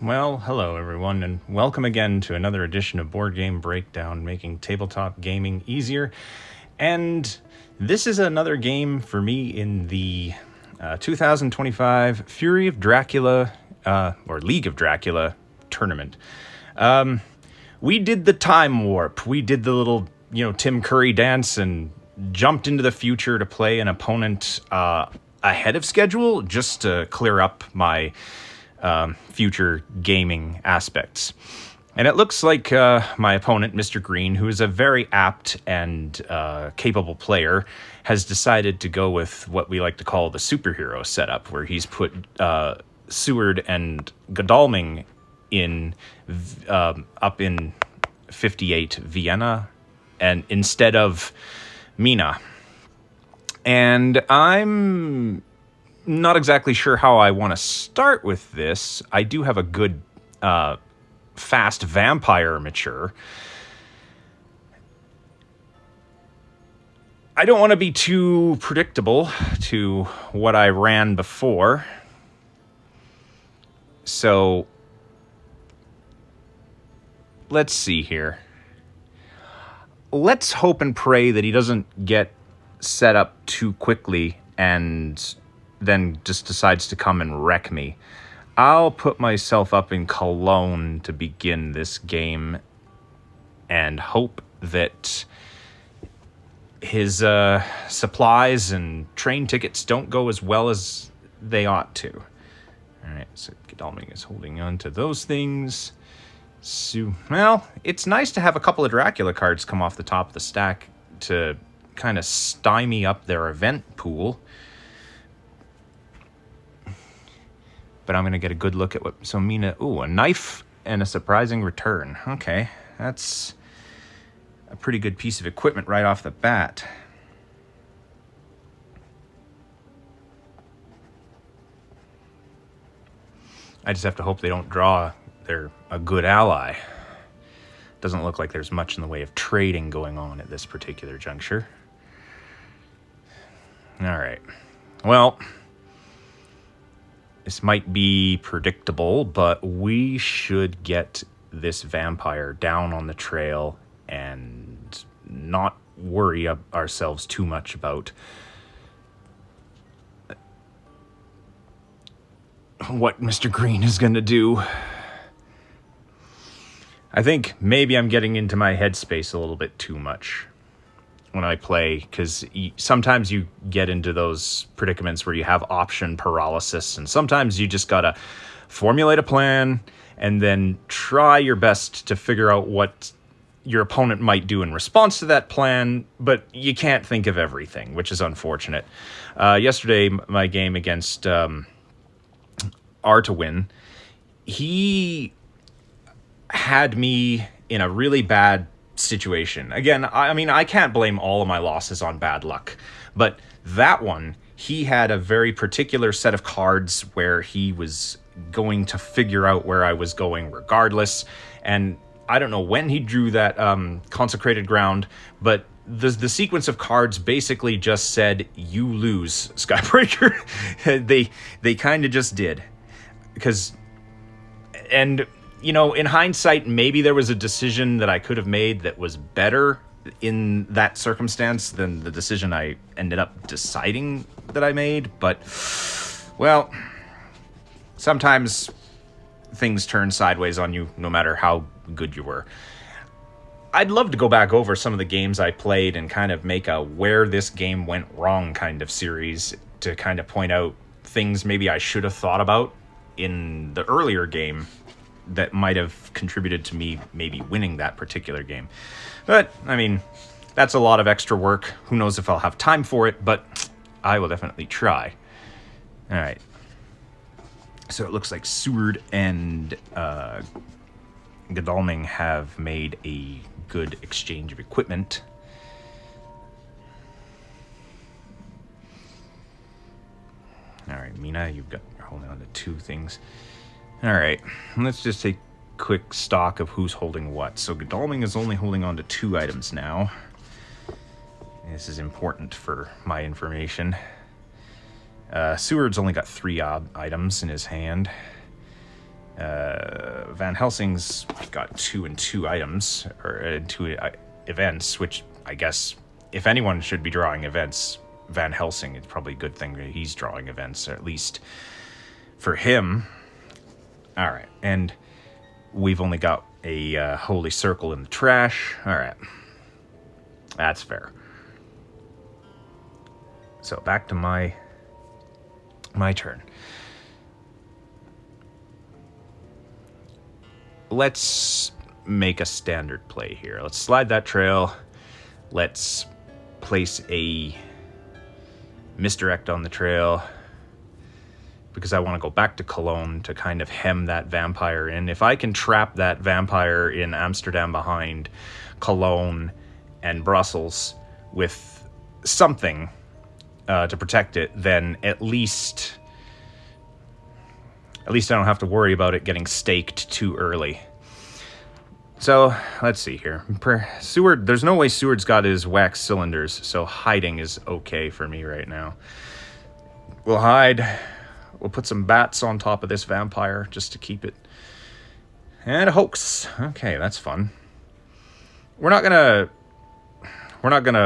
Well, hello everyone, and welcome again to another edition of Board Game Breakdown, making tabletop gaming easier. And this is another game for me in the 2025 Fury of Dracula, or League of Dracula tournament. We did the time warp. We did the little, Tim Curry dance and jumped into the future to play an opponent ahead of schedule just to clear up my future gaming aspects. And it looks like my opponent, Mistergreen, who is a very apt and capable player, has decided to go with what we like to call the superhero setup, where he's put Seward and Godalming in up in 58 Vienna, and instead of Mina. And I'm not exactly sure how I want to start with this. I do have a good fast vampire mature. I don't want to be too predictable to what I ran before. So let's see here. Let's hope and pray that he doesn't get set up too quickly and then just decides to come and wreck me. I'll put myself up in Cologne to begin this game and hope that his supplies and train tickets don't go as well as they ought to. All right, so Godalming is holding on to those things. So, well, it's nice to have a couple of Dracula cards come off the top of the stack to kind of stymie up their event pool. But I'm going to get a good look at what... So Mina... Ooh, a knife and a surprising return. Okay, that's a pretty good piece of equipment right off the bat. I just have to hope they don't draw a good ally. Doesn't look like there's much in the way of trading going on at this particular juncture. All right. Well, this might be predictable, but we should get this vampire down on the trail and not worry ourselves too much about what Mr. Green is going to do. I think maybe I'm getting into my headspace a little bit too much when I play, because sometimes you get into those predicaments where you have option paralysis, and sometimes you just gotta formulate a plan and then try your best to figure out what your opponent might do in response to that plan, but you can't think of everything, which is unfortunate. Yesterday, my game against Artawin, he had me in a really bad situation. Again, I mean, I can't blame all of my losses on bad luck, but that one, he had a very particular set of cards where he was going to figure out where I was going regardless, and I don't know when he drew that consecrated ground, but the sequence of cards basically just said, you lose, Skybreaker. They kind of just did. And in hindsight, maybe there was a decision that I could have made that was better in that circumstance than the decision I ended up deciding that I made. But, well, sometimes things turn sideways on you, no matter how good you were. I'd love to go back over some of the games I played and kind of make a where this game went wrong kind of series to kind of point out things maybe I should have thought about in the earlier game that might have contributed to me maybe winning that particular game. But, I mean, that's a lot of extra work. Who knows if I'll have time for it, but I will definitely try. All right. So it looks like Seward and Godalming have made a good exchange of equipment. All right, Mina, you're holding on to two things. All right, let's just take quick stock of who's holding what. So Godalming is only holding on to 2 items now. This is important for my information. Seward's only got 3 items in his hand. Van Helsing's got 2 and 2 items, or 2 events, which I guess if anyone should be drawing events, Van Helsing, it's probably a good thing that he's drawing events, or at least for him. All right, and we've only got a holy circle in the trash. All right, that's fair. So back to my turn. Let's make a standard play here. Let's slide that trail. Let's place a misdirect on the trail, because I want to go back to Cologne to kind of hem that vampire in. If I can trap that vampire in Amsterdam behind Cologne and Brussels with something to protect it, then at least I don't have to worry about it getting staked too early. So, let's see here. Seward, there's no way Seward's got his wax cylinders, so hiding is okay for me right now. We'll hide. We'll put some bats on top of this vampire just to keep it. And a hoax. Okay, that's fun. We're not gonna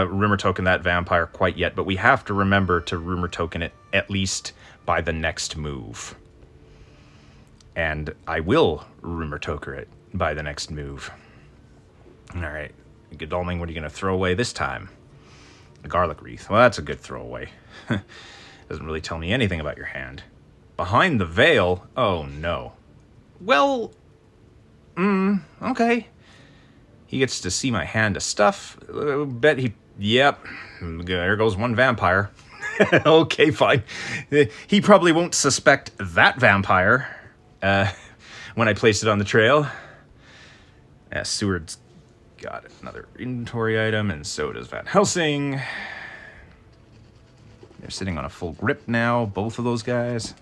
rumor token that vampire quite yet, but we have to remember to rumor token it at least by the next move. And I will rumor token it by the next move. All right, Godalming, what are you going to throw away this time? The garlic wreath. Well, that's a good throwaway. Doesn't really tell me anything about your hand. Behind the veil? Oh, no. Well, okay. He gets to see my hand of stuff. Bet he... Yep. There goes one vampire. Okay, fine. He probably won't suspect that vampire when I place it on the trail. Seward's got another inventory item, and so does Van Helsing. They're sitting on a full grip now, both of those guys.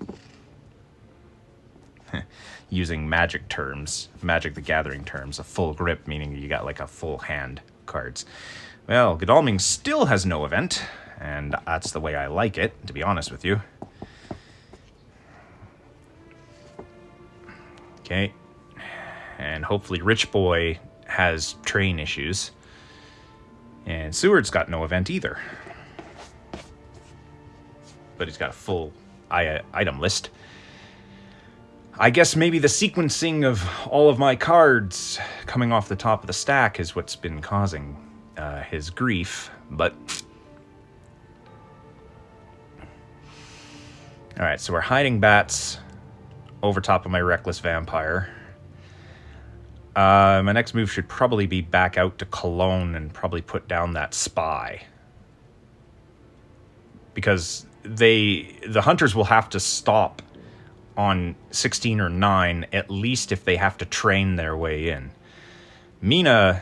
Using Magic terms, Magic the Gathering terms, a full grip meaning you got like a full hand cards. Well, Godalming still has no event, and that's the way I like it, to be honest with you. Okay, and hopefully Rich Boy has train issues, and Seward's got no event either, but he's got a full item list. I guess maybe the sequencing of all of my cards coming off the top of the stack is what's been causing his grief, but... Alright, so we're hiding bats over top of my Reckless Vampire. My next move should probably be back out to Cologne and probably put down that spy. Because the hunters will have to stop on 16 or 9, at least if they have to train their way in. Mina,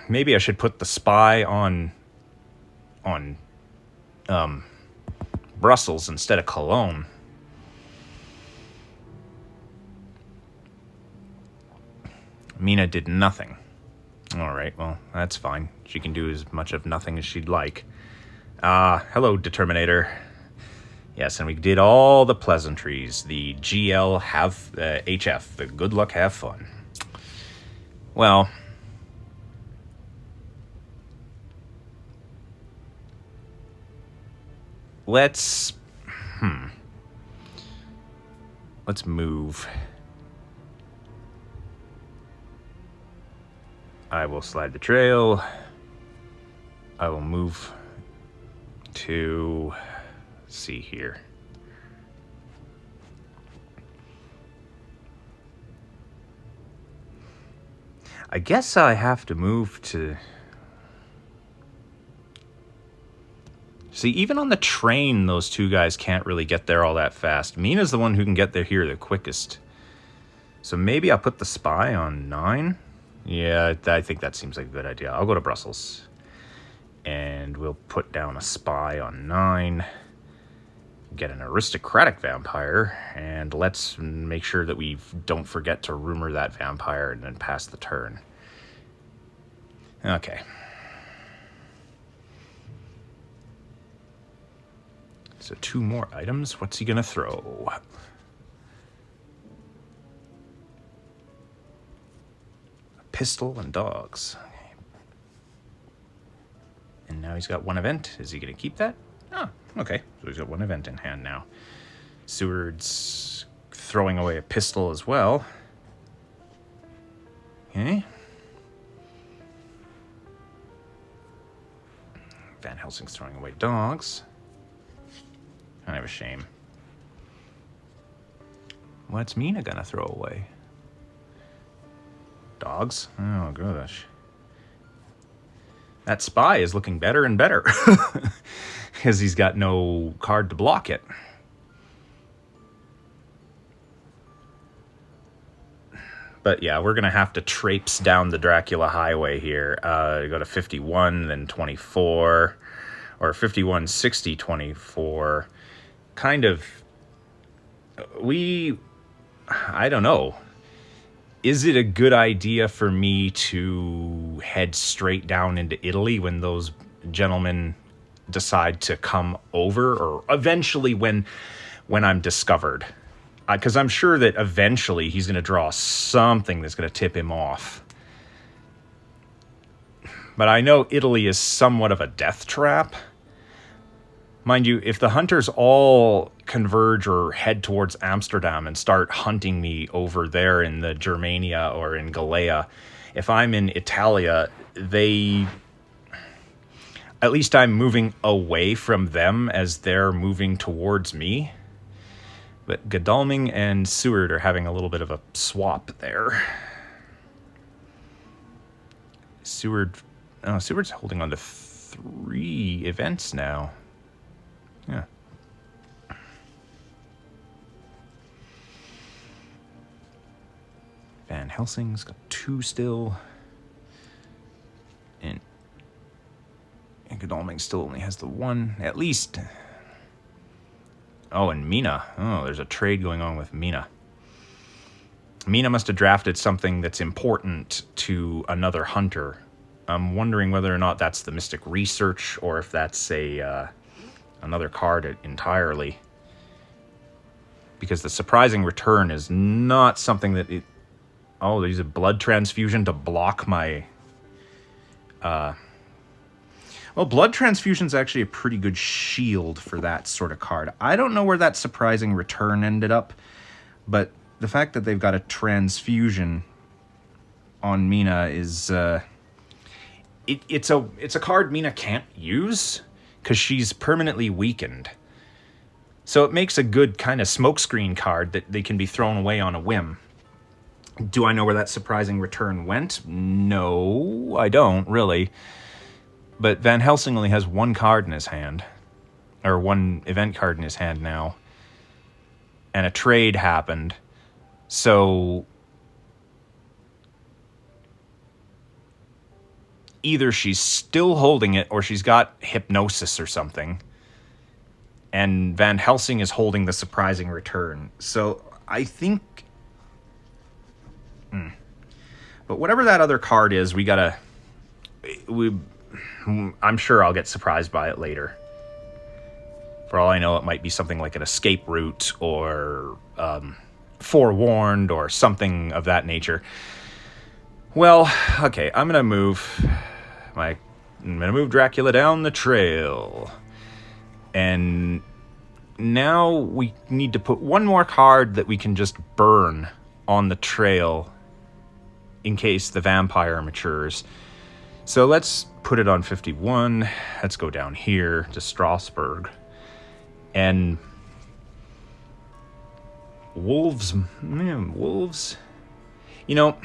maybe I should put the spy on Brussels instead of Cologne. Mina did nothing. All right, well, that's fine. She can do as much of nothing as she'd like. Hello, Determinator. Yes, and we did all the pleasantries. The GL have HF, the good luck, have fun. Well, let's move. I will slide the trail. I will move to... see here. I guess I have to move to... See, even on the train, those two guys can't really get there all that fast. Mina's the one who can get there here the quickest. So maybe I'll put the spy on 9? Yeah, I think that seems like a good idea. I'll go to Brussels. And we'll put down a spy on 9. Get an aristocratic vampire, and let's make sure that we don't forget to rumor that vampire and then pass the turn. Okay. So 2 more items. What's he gonna throw? pistol and dogs. Okay. And now he's got one event. Is he going to keep that? Oh, okay. So he's got one event in hand now. Seward's throwing away a pistol as well. Okay. Van Helsing's throwing away dogs. Kind of a shame. What's Mina gonna throw away? Dogs? Oh, gosh. That spy is looking better and better. Because he's got no card to block it. But yeah, we're going to have to traipse down the Dracula highway here. Go to 51, then 24, or 51, 60, 24. Kind of, I don't know. Is it a good idea for me to head straight down into Italy when those gentlemen decide to come over? Or eventually when I'm discovered? Because I'm sure that eventually he's going to draw something that's going to tip him off. But I know Italy is somewhat of a death trap. Mind you, if the hunters all converge or head towards Amsterdam and start hunting me over there in the Germania or in Gallia, if I'm in Italia, at least I'm moving away from them as they're moving towards me. But Godalming and Seward are having a little bit of a swap there. Seward's holding on to 3 events now. Yeah. Van Helsing's got 2 still. And Godalming still only has the 1, at least. Oh, and Mina. Oh, there's a trade going on with Mina. Mina must have drafted something that's important to another hunter. I'm wondering whether or not that's the Mystic Research or if that's another card entirely. Because the surprising return is not something that it... Oh, they use a blood transfusion to block my... Well, blood transfusion's actually a pretty good shield for that sort of card. I don't know where that surprising return ended up, but the fact that they've got a transfusion on Mina is... It's a card Mina can't use because she's permanently weakened. So it makes a good kind of smokescreen card that they can be thrown away on a whim. Do I know where that surprising return went? No, I don't, really. But Van Helsing only has 1 card in his hand. Or 1 event card in his hand now. And a trade happened. So... either she's still holding it or she's got hypnosis or something. And Van Helsing is holding the surprising return. So I think... But whatever that other card is, I'm sure I'll get surprised by it later. For all I know, it might be something like an escape route or forewarned or something of that nature. Well, okay, I'm gonna move Dracula down the trail. And now we need to put 1 more card that we can just burn on the trail in case the vampire matures. So let's put it on 51. Let's go down here to Strasbourg. And wolves. You know,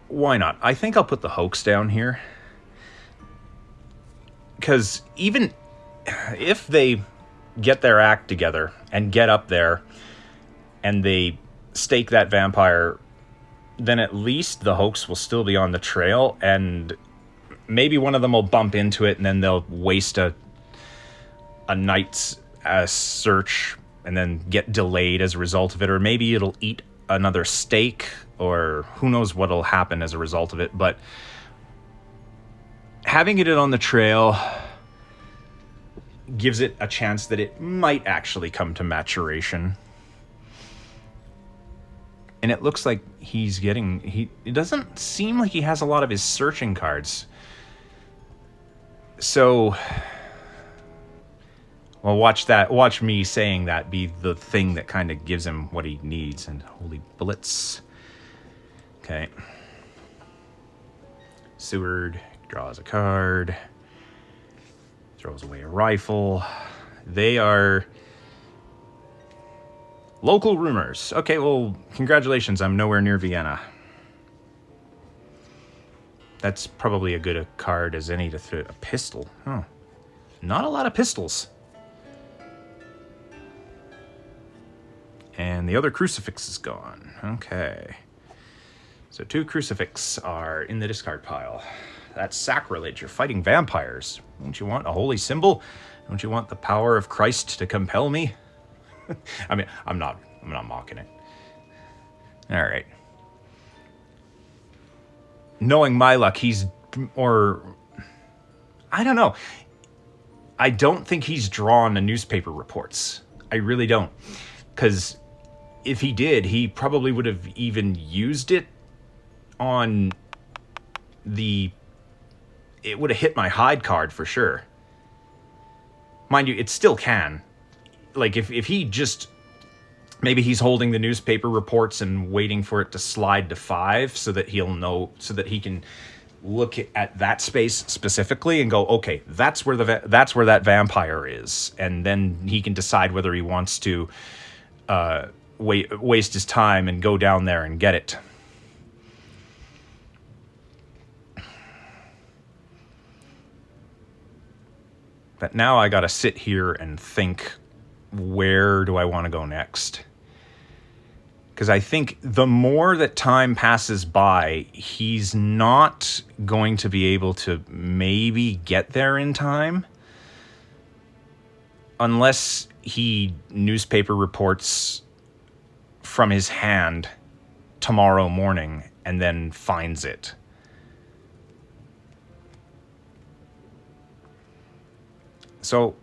why not? I think I'll put the hoax down here. Because even if they get their act together and get up there and they stake that vampire, then at least the hoax will still be on the trail, and maybe one of them will bump into it and then they'll waste a night's search and then get delayed as a result of it, or maybe it'll eat another stake, or who knows what'll happen as a result of it. But having it on the trail gives it a chance that it might actually come to maturation. And it looks like he's getting... It doesn't seem like he has a lot of his searching cards. So... Well, watch me saying that be the thing that kind of gives him what he needs. And holy bullets. Okay. Seward draws a card. Throws away a rifle. They are... Local rumors. Okay, well, congratulations. I'm nowhere near Vienna. That's probably a good a card as any to throw. A pistol. Huh. Not a lot of pistols. And the other crucifix is gone. Okay. So 2 crucifix are in the discard pile. That's sacrilege. You're fighting vampires. Don't you want a holy symbol? Don't you want the power of Christ to compel me? I mean, I'm not mocking it. All right. Knowing my luck, he's... Or... I don't know. I don't think he's drawn the newspaper reports. I really don't. Because if he did, he probably would have even used it on the... It would have hit my hide card for sure. Mind you, it still can. Like, if he just... Maybe he's holding the newspaper reports and waiting for it to slide to 5 so that he'll know... So that he can look at that space specifically and go, okay, that's where that vampire is. And then he can decide whether he wants to waste his time and go down there and get it. But now I gotta sit here and think, where do I want to go next? Because I think the more that time passes by, he's not going to be able to maybe get there in time. Unless he newspaper reports from his hand tomorrow morning and then finds it. So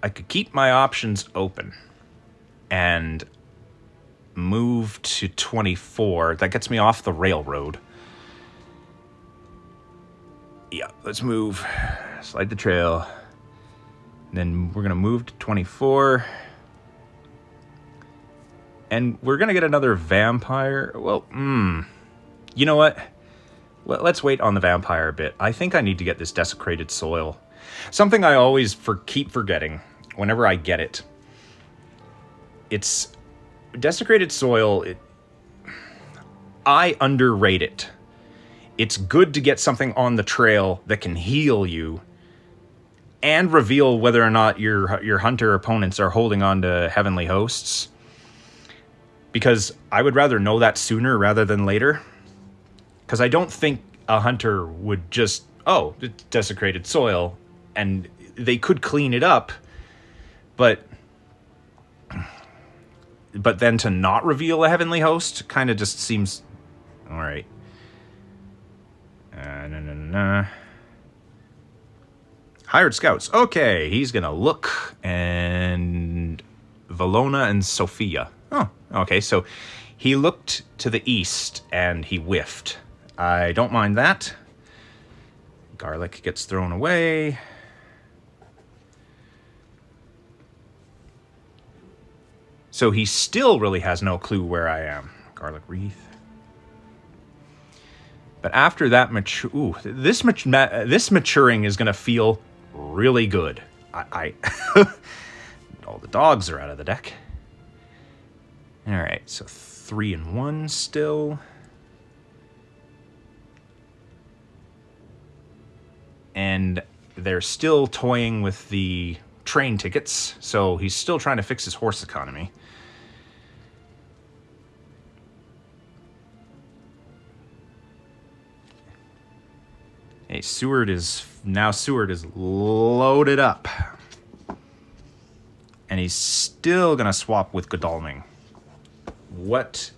I could keep my options open and move to 24. That gets me off the railroad. Yeah, let's move. Slide the trail. Then we're going to move to 24. And we're going to get another vampire. Well, you know what? Let's wait on the vampire a bit. I think I need to get this desecrated soil. Something I always keep forgetting whenever I get it. It's desecrated soil. I underrate it. It's good to get something on the trail that can heal you and reveal whether or not your hunter opponents are holding on to heavenly hosts. Because I would rather know that sooner rather than later. Because I don't think a hunter would just, oh, it's desecrated soil, and they could clean it up, but then to not reveal a heavenly host kind of just seems... All right. Hired scouts. Okay, he's going to look, and Valona and Sophia. Oh, okay, so he looked to the east, and he whiffed. I don't mind that. Garlic gets thrown away. So he still really has no clue where I am. Garlic wreath. But after that this maturing is going to feel really good. All the dogs are out of the deck. All right, so 3 and 1 still. And they're still toying with the train tickets, so he's still trying to fix his horse economy. Hey, Seward is loaded up. And he's still going to swap with Godalming. What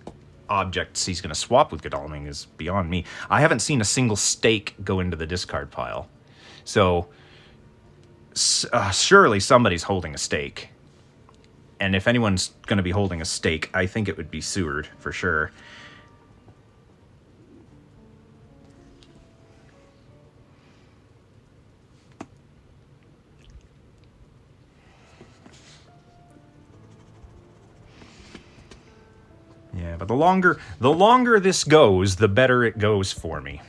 objects he's going to swap with Godalming is beyond me. I haven't seen a single stake go into the discard pile. So Surely somebody's holding a stake. And if anyone's going to be holding a stake, I think it would be Seward, for sure. Yeah, but the longer this goes, the better it goes for me.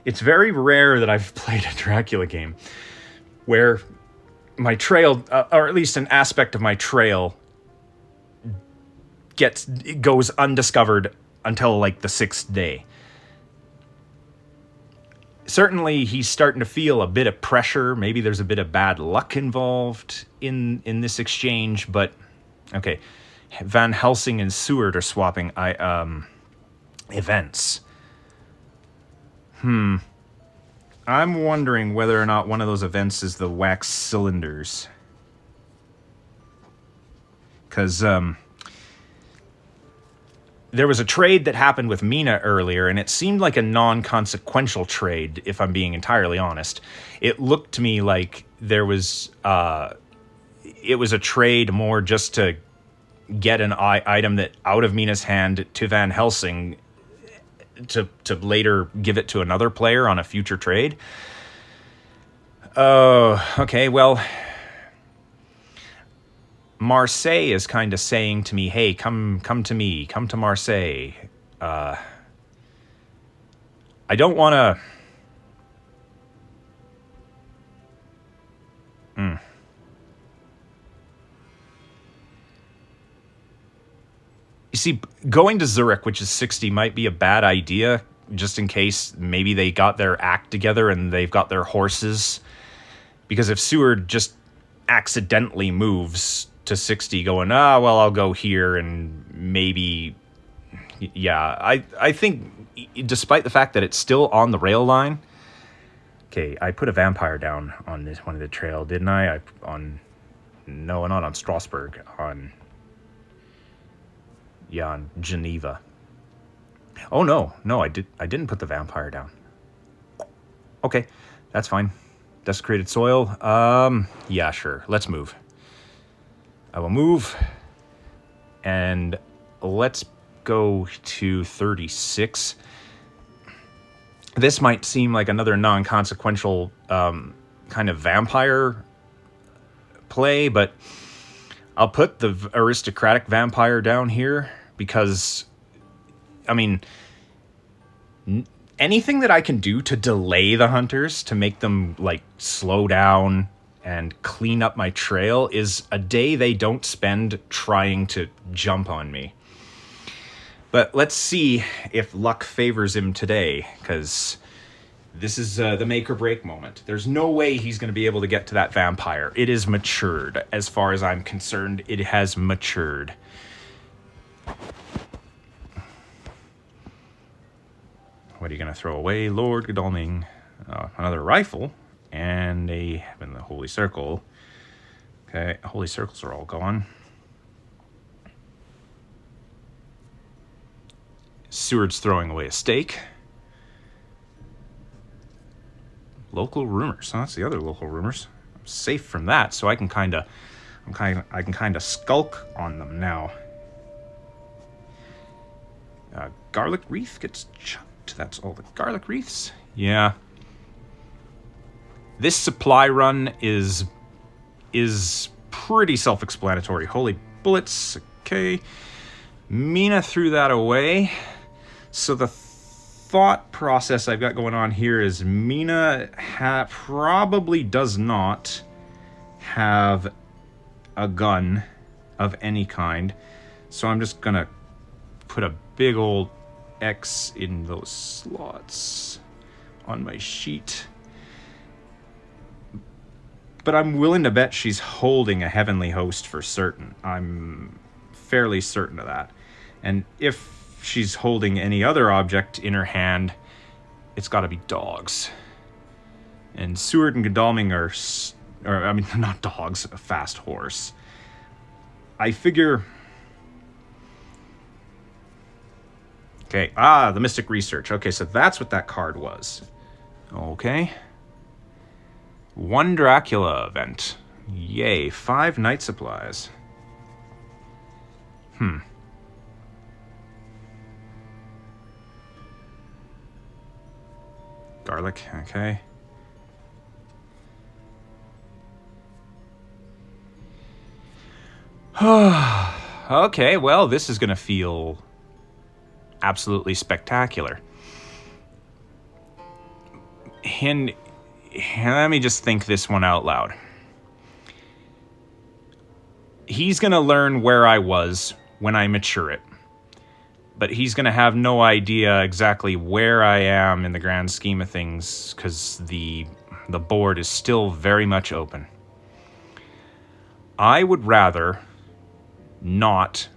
It's very rare that I've played a Dracula game where my trail, or at least an aspect of my trail, goes undiscovered until like the 6th day. Certainly, he's starting to feel a bit of pressure. Maybe there's a bit of bad luck involved in this exchange, but okay. Van Helsing and Seward are swapping events. I'm wondering whether or not one of those events is the wax cylinders. Because there was a trade that happened with Mina earlier, and it seemed like a non-consequential trade, if I'm being entirely honest. It looked to me like there was... it was a trade more just to get an item that out of Mina's hand to Van Helsing to later give it to another player on a future trade. Oh, okay, well, Marseille is kind of saying to me, hey, come to me, come to Marseille. I don't want to... You see, going to Zurich, which is 60, might be a bad idea, just in case maybe they got their act together and they've got their horses. Because if Seward just accidentally moves to 60 going, well, I'll go here and maybe... Yeah, I think, despite the fact that it's still on the rail line... Okay, I put a vampire down on this one of the trail, didn't I? No, not on Strasbourg, on Geneva. Oh, no, I didn't put the vampire down. Okay, that's fine. Desecrated soil. Yeah, sure. Let's move. I will move. And let's go to 36. This might seem like another non-consequential kind of vampire play, but I'll put the aristocratic vampire down here because, I mean, anything that I can do to delay the hunters, to make them, like, slow down and clean up my trail is a day they don't spend trying to jump on me. But let's see if luck favors him today, because this is the make or break moment. There's no way he's going to be able to get to that vampire. It is matured. As far as I'm concerned, it has matured. What are you going to throw away, Lord Godalming? Another rifle and the Holy Circle. Okay, Holy Circles are all gone. Seward's throwing away a stake. Local rumors. That's the other local rumors. I'm safe from that, so I can kind of skulk on them now. Garlic wreath gets chucked. That's all the garlic wreaths. Yeah. This supply run is pretty self-explanatory. Holy bullets. Okay. Mina threw that away. So the thought process I've got going on here is Mina probably does not have a gun of any kind. So I'm just going to put a big old X in those slots on my sheet. But I'm willing to bet she's holding a heavenly host for certain. I'm fairly certain of that. And if she's holding any other object in her hand, it's got to be dogs. And Seward and Godalming are not dogs, a fast horse. I figure... Okay, the Mystic Research. Okay, so that's what that card was. Okay. 1 Dracula event. Yay, 5 night supplies. Garlic, okay. Okay, well, this is going to feel absolutely spectacular. And let me just think this one out loud. He's going to learn where I was when I mature it. But he's going to have no idea exactly where I am in the grand scheme of things, because the board is still very much open. I would rather not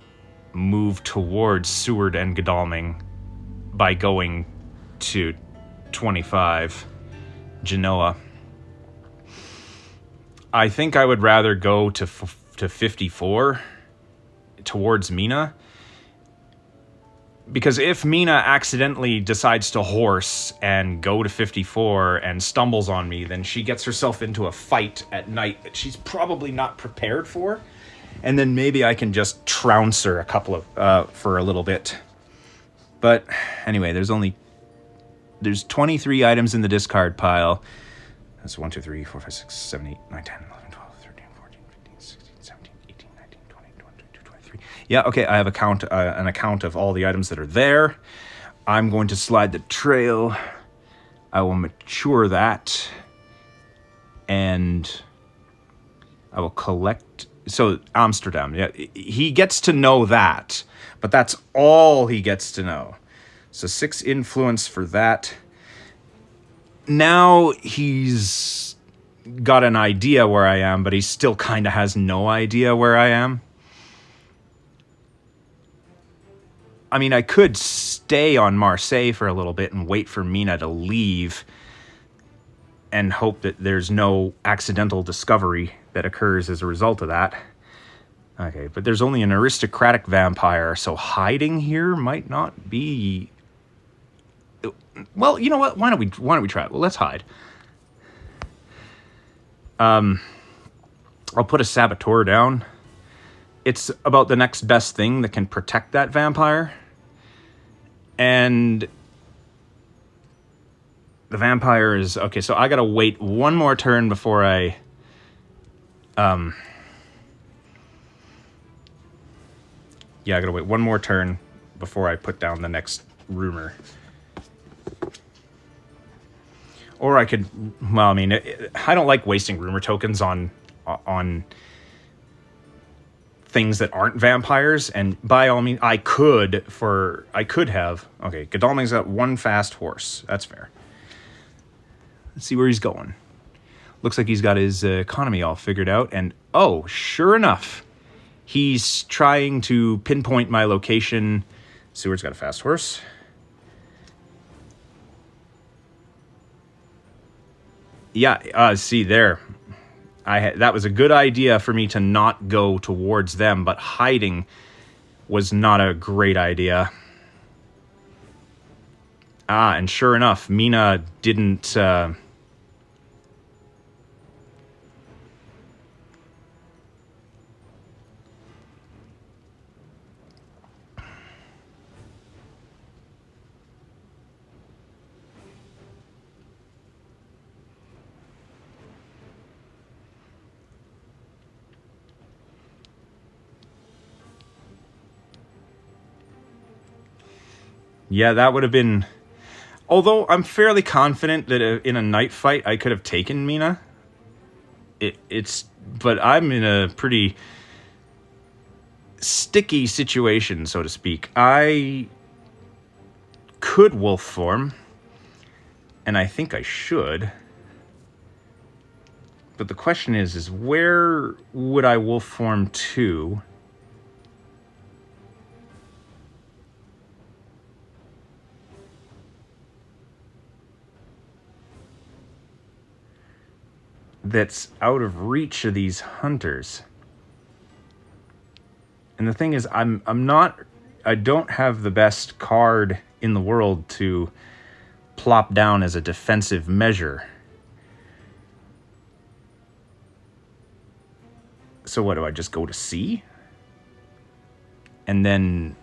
move towards Seward and Godalming by going to 25 Genoa. I think I would rather go to 54 towards Mina. Because if Mina accidentally decides to horse and go to 54 and stumbles on me, then she gets herself into a fight at night that she's probably not prepared for. And then maybe I can just trounce her for a little bit. But anyway, there's 23 items in the discard pile. That's 1, 2, 3, 4, 5, 6, 7, 8, 9, 10, 11, 12, 13, 14, 15, 16, 17, 18, 19, 20, 21, 22, 23. Yeah, okay, I have an account of all the items that are there. I'm going to slide the trail. I will mature that. And I will collect... So, Amsterdam, yeah, he gets to know that. But that's all he gets to know. So 6 influence for that. Now he's got an idea where I am, but he still kind of has no idea where I am. I mean, I could stay on Marseille for a little bit and wait for Mina to leave and hope that there's no accidental discovery that occurs as a result of that. Okay, but there's only an aristocratic vampire, so hiding here might not be... Well, you know what? Why don't we try it? Well, let's hide. I'll put a saboteur down. It's about the next best thing that can protect that vampire. And the vampire is... Okay, so I gotta wait one more turn before I... Yeah, I gotta wait one more turn before I put down the next rumor. Or I could... Well, I mean, I don't like wasting rumor tokens on things that aren't vampires, and by all means, I could have... Okay, Godalming's got 1 fast horse. That's fair. Let's see where he's going. Looks like he's got his economy all figured out, and oh, sure enough, he's trying to pinpoint my location. Seward's got a fast horse. Yeah, see there. That was a good idea for me to not go towards them, but hiding was not a great idea. And sure enough, Mina didn't... Yeah, that would have been... Although I'm fairly confident that in a night fight I could have taken Mina. But I'm in a pretty sticky situation, so to speak. I could wolf form, and I think I should. But the question is where would I wolf form to? That's out of reach of these hunters. And the thing is, I don't have the best card in the world to plop down as a defensive measure. So what, do I just go to C? And then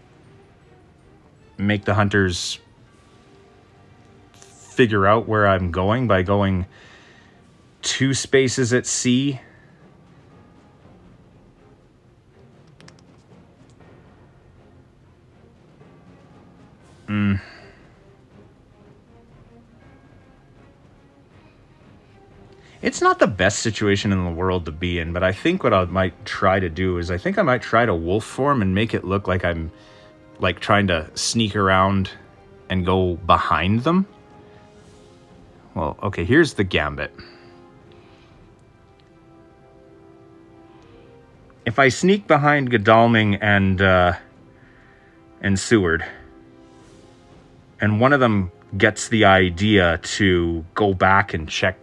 make the hunters figure out where I'm going by going 2 spaces at C? It's not the best situation in the world to be in, but I think what I might try to do is I think I might try to wolf form and make it look like I'm like trying to sneak around and go behind them. Well, okay, here's the gambit. If I sneak behind Godalming and Seward, and one of them gets the idea to go back and check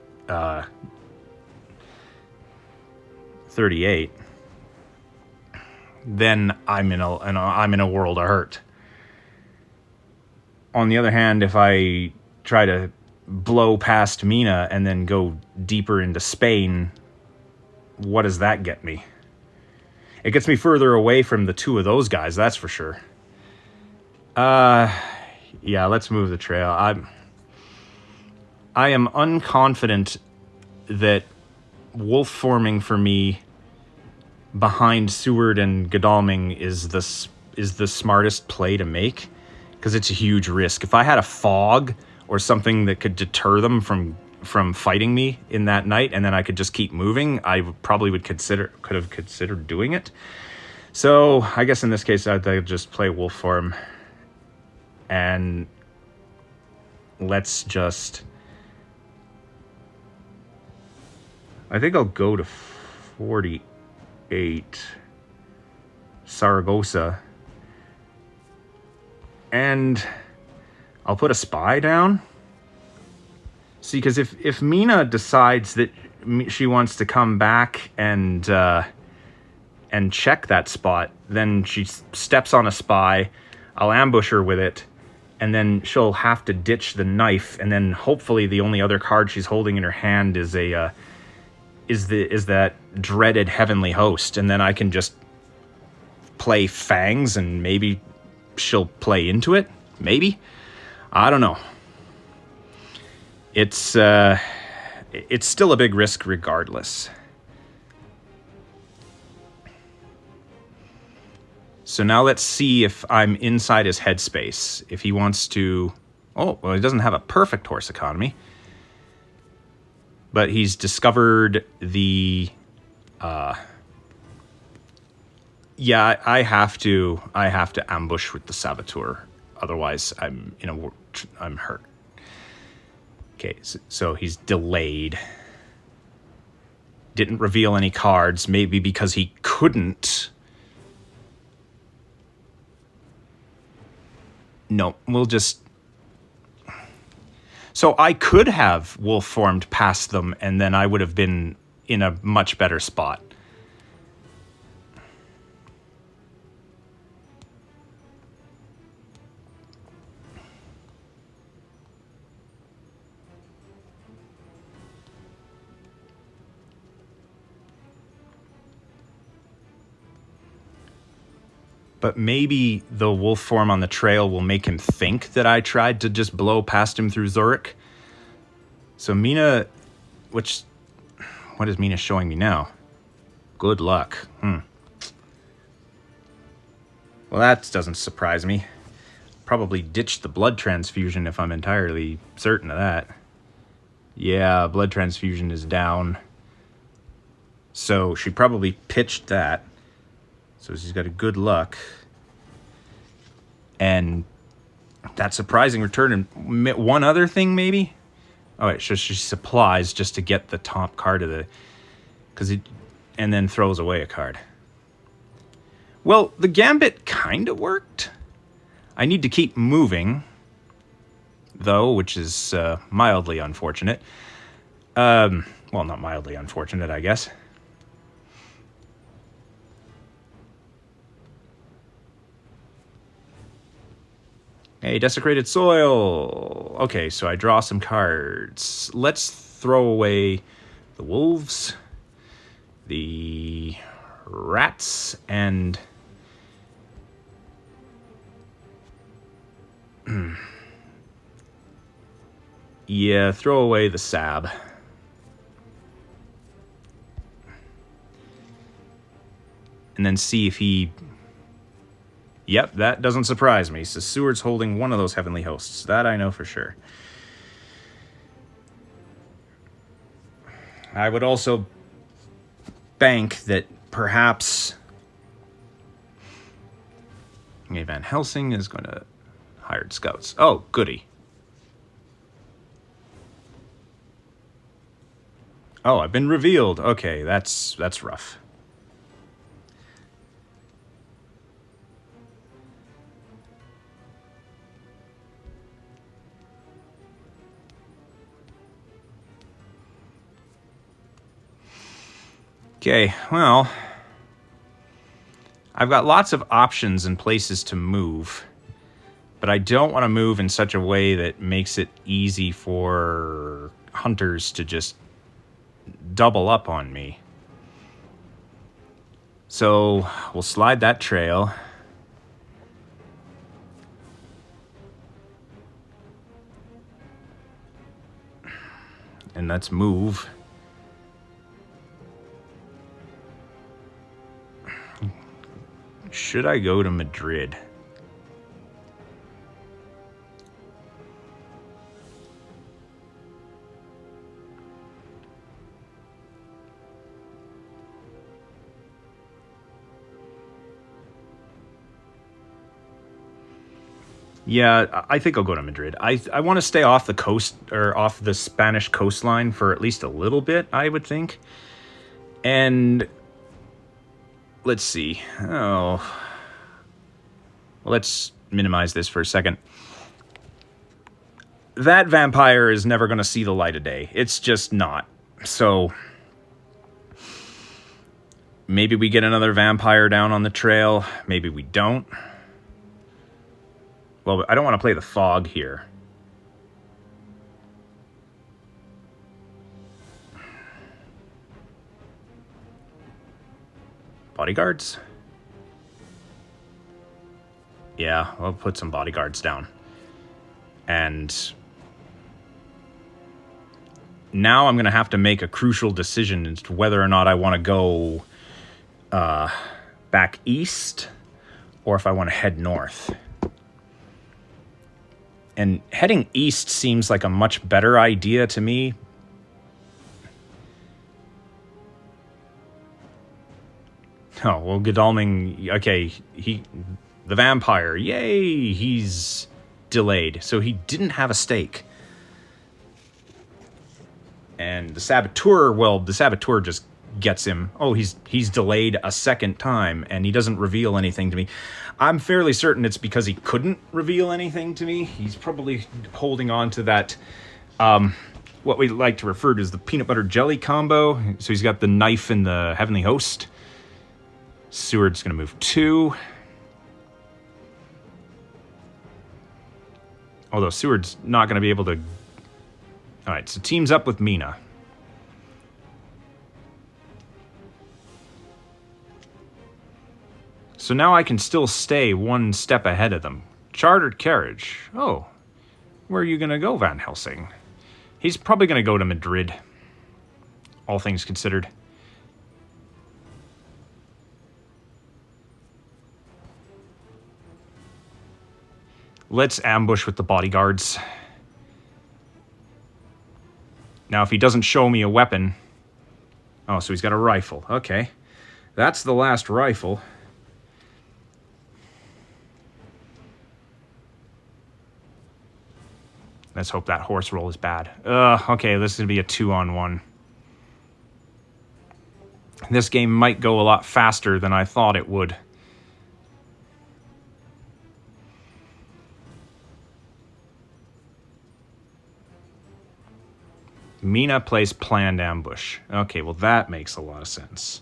38, then I'm in a world of hurt. On the other hand, if I try to blow past Mina and then go deeper into Spain, what does that get me? It gets me further away from the 2 of those guys, that's for sure. Yeah, let's move the trail. I am unconfident that wolf forming for me behind Seward and Godalming is the smartest play to make, because it's a huge risk. If I had a fog or something that could deter them from fighting me in that night, and then I could just keep moving, I probably could have considered doing it. So I guess in this case I'd just play wolf form, and let's just, I think I'll go to 48 Saragossa, and I'll put a spy down. See, because if Mina decides that she wants to come back and check that spot, then she steps on a spy. I'll ambush her with it, and then she'll have to ditch the knife, and then hopefully the only other card she's holding in her hand is that dreaded heavenly host, and then I can just play fangs, and maybe she'll play into it. Maybe, I don't know. It's still a big risk regardless. So now let's see if I'm inside his headspace. If he wants to... Oh, well, he doesn't have a perfect horse economy. But he's discovered the... Yeah, I have to ambush with the Saboteur. Otherwise, I'm hurt. Okay, so he's delayed. Didn't reveal any cards, maybe because he couldn't. No, we'll just... So I could have wolf formed past them, and then I would have been in a much better spot. But maybe the wolf form on the trail will make him think that I tried to just blow past him through Zurich. So Mina, what is Mina showing me now? Good luck. Well, that doesn't surprise me. Probably ditched the blood transfusion if I'm entirely certain of that. Yeah, blood transfusion is down. So she probably pitched that. So she's got a good luck. And that surprising return. And one other thing, maybe? Oh, wait, so she supplies just to get the top card of the... and then throws away a card. Well, the gambit kind of worked. I need to keep moving, though, which is mildly unfortunate. Well, not mildly unfortunate, I guess. Hey, desecrated soil. Okay, so I draw some cards. Let's throw away the wolves, the rats and... yeah, throw away the sab. And then see if he... Yep, that doesn't surprise me. So Seward's holding one of those heavenly hosts. That I know for sure. I would also bank that perhaps... okay, Van Helsing is going to hire scouts. Oh, goody. Oh, I've been revealed. Okay, that's rough. Okay, well, I've got lots of options and places to move, but I don't want to move in such a way that makes it easy for hunters to just double up on me. So we'll slide that trail. And let's move. Should I go to Madrid? Yeah, I think I'll go to Madrid. I want to stay off the coast, or off the Spanish coastline for at least a little bit, I would think. And let's see. Oh, well, let's minimize this for a second. That vampire is never going to see the light of day. It's just not. So maybe we get another vampire down on the trail. Maybe we don't. Well, I don't want to play the fog here. Bodyguards? Yeah, I'll put some bodyguards down. And now I'm going to have to make a crucial decision as to whether or not I want to go back east or if I want to head north. And heading east seems like a much better idea to me. Oh, well, Godalming, okay, the vampire, yay, he's delayed. So he didn't have a stake. And the saboteur, well, the saboteur just gets him. Oh, he's delayed a second time, and he doesn't reveal anything to me. I'm fairly certain it's because he couldn't reveal anything to me. He's probably holding on to that, what we like to refer to as the peanut butter jelly combo. So he's got the knife and the heavenly host. Seward's going to move 2. Although Seward's not going to be able to... All right, so teams up with Mina. So now I can still stay one step ahead of them. Chartered carriage. Oh, where are you going to go, Van Helsing? He's probably going to go to Madrid, all things considered. Let's ambush with the bodyguards. Now, if he doesn't show me a weapon... Oh, so he's got a rifle. Okay. That's the last rifle. Let's hope that horse roll is bad. Okay, this is going to be a 2-on-1. This game might go a lot faster than I thought it would. Mina plays planned ambush. Okay, well that makes a lot of sense.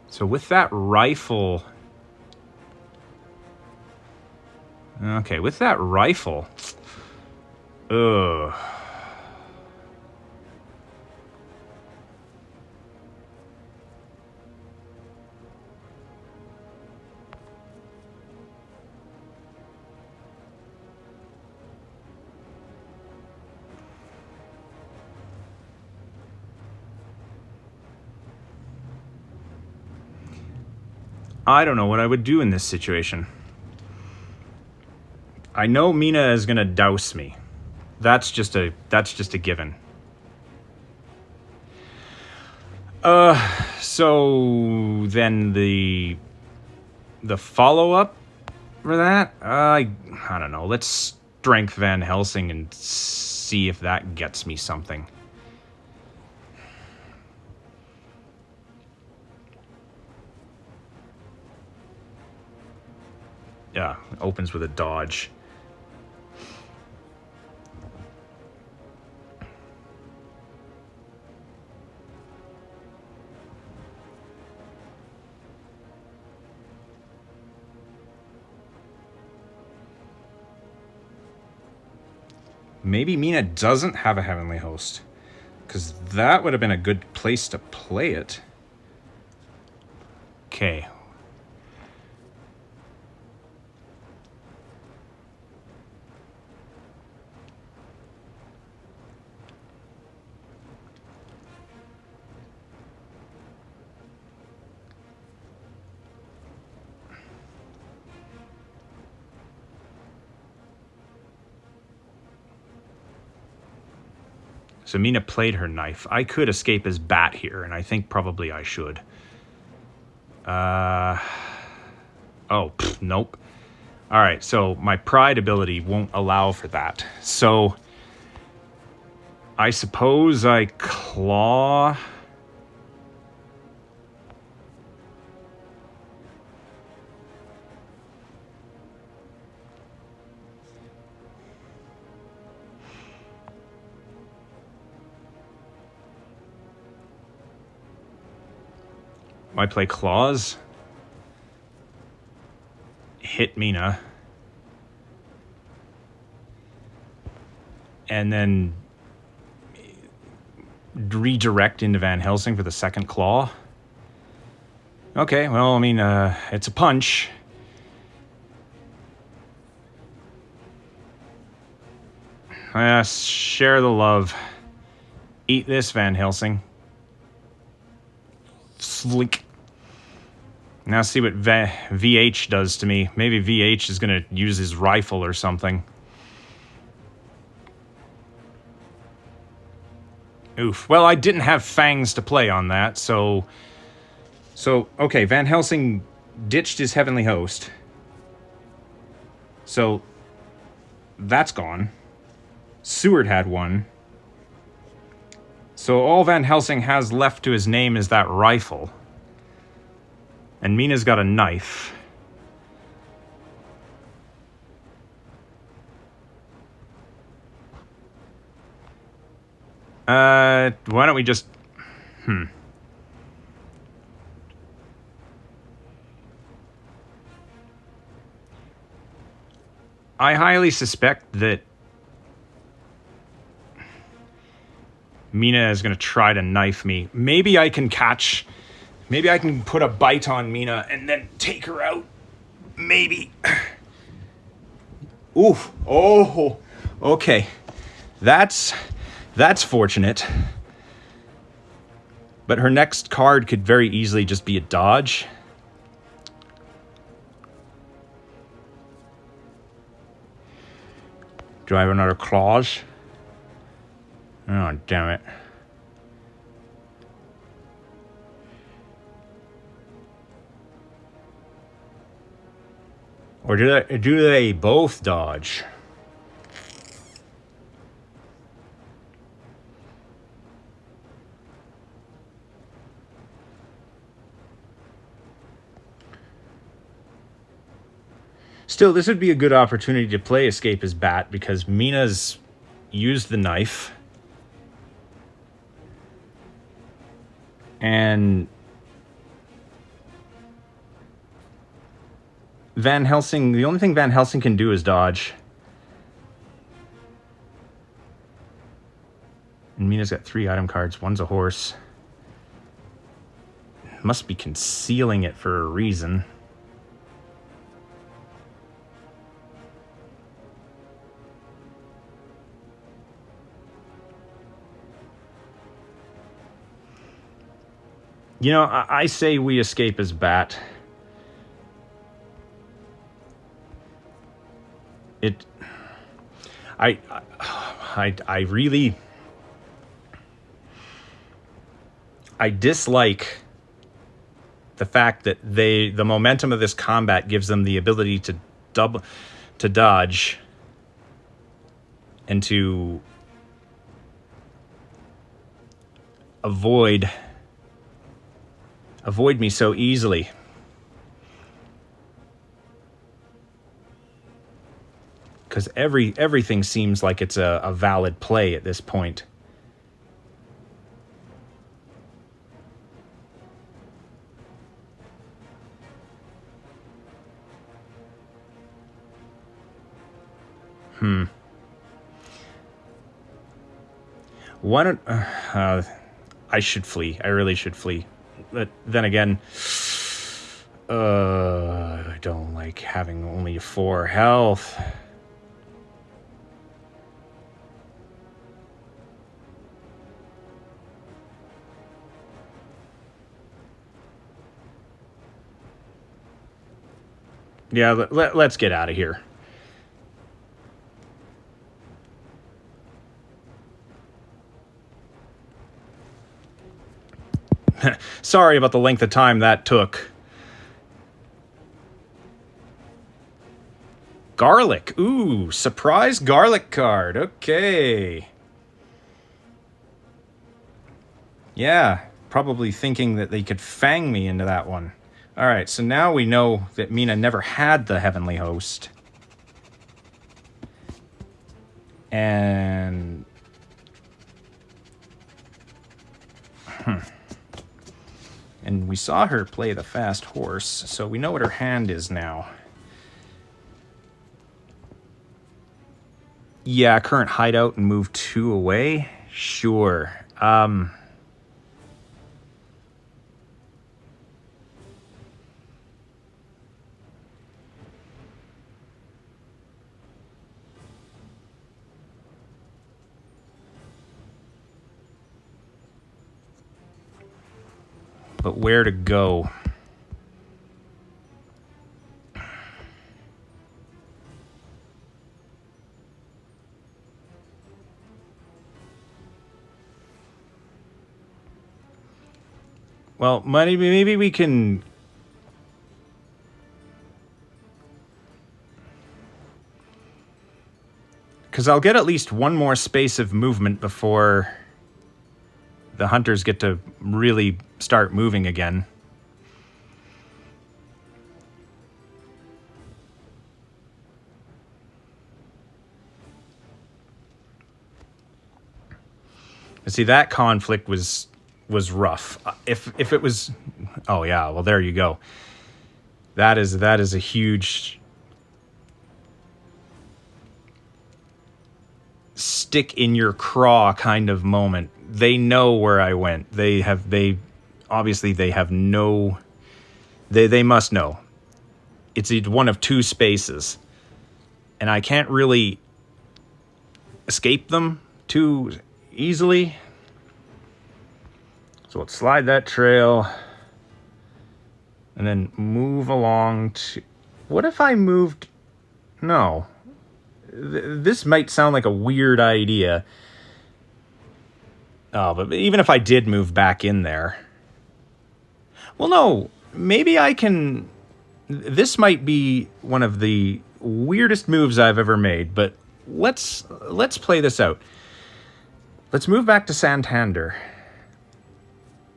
So with that rifle... Okay, with that rifle... Ugh. I don't know what I would do in this situation. I know Mina is gonna douse me. That's just a given. So then the follow-up for that? I don't know. Let's strength Van Helsing and see if that gets me something. Yeah, opens with a dodge. Maybe Mina doesn't have a Heavenly Host, because that would have been a good place to play it. Okay. So Mina played her knife. I could escape as bat here, and I think probably I should. Nope. All right, so my pride ability won't allow for that. So I suppose I claw. Might play claws. Hit Mina. And then redirect into Van Helsing for the second claw. Okay, well, I mean, it's a punch. Share the love. Eat this, Van Helsing. Slink. Now see what VH does to me. Maybe VH is going to use his rifle or something. Oof. Well, I didn't have fangs to play on that, so okay, Van Helsing ditched his Heavenly Host. So that's gone. Seward had one. So all Van Helsing has left to his name is that rifle. And Mina's got a knife. Why don't we just... I highly suspect that Mina is going to try to knife me. Maybe I can put a bite on Mina and then take her out. Maybe. Oof. Oh. Okay. That's fortunate. But her next card could very easily just be a dodge. Do I have another claws? Oh, damn it. Or do they both dodge? Still, this would be a good opportunity to play Escape as Bat because Mina's used the knife. And Van Helsing, the only thing Van Helsing can do is dodge. Mina's got 3 item cards. One's a horse. Must be concealing it for a reason. You know, I say we escape as Bat. I really... I dislike the fact that the momentum of this combat gives them the ability to dodge and to avoid me so easily. Because everything seems like it's a valid play at this point. I should flee. I really should flee. But then again, I don't like having only 4 health. Yeah, let's get out of here. Sorry about the length of time that took. Garlic. Ooh, surprise garlic card. Okay. Yeah, probably thinking that they could fang me into that one. All right, so now we know that Mina never had the Heavenly Host. And... And we saw her play the fast horse, so we know what her hand is now. Yeah, current hideout and move 2 away? Sure. But where to go? Well, maybe we can... Because I'll get at least one more space of movement before the hunters get to really start moving again. But see, that conflict was rough. If it was... Oh, yeah, well, there you go. That is a huge... stick in your craw kind of moment. They know where I went. They obviously have no... They must know. It's one of 2 spaces. And I can't really escape them too easily. So let's slide that trail. And then move along to... What if I moved... No. This might sound like a weird idea. Oh, but even if I did move back in there... Well, no. Maybe I can... This might be one of the weirdest moves I've ever made, but let's play this out. Let's move back to Santander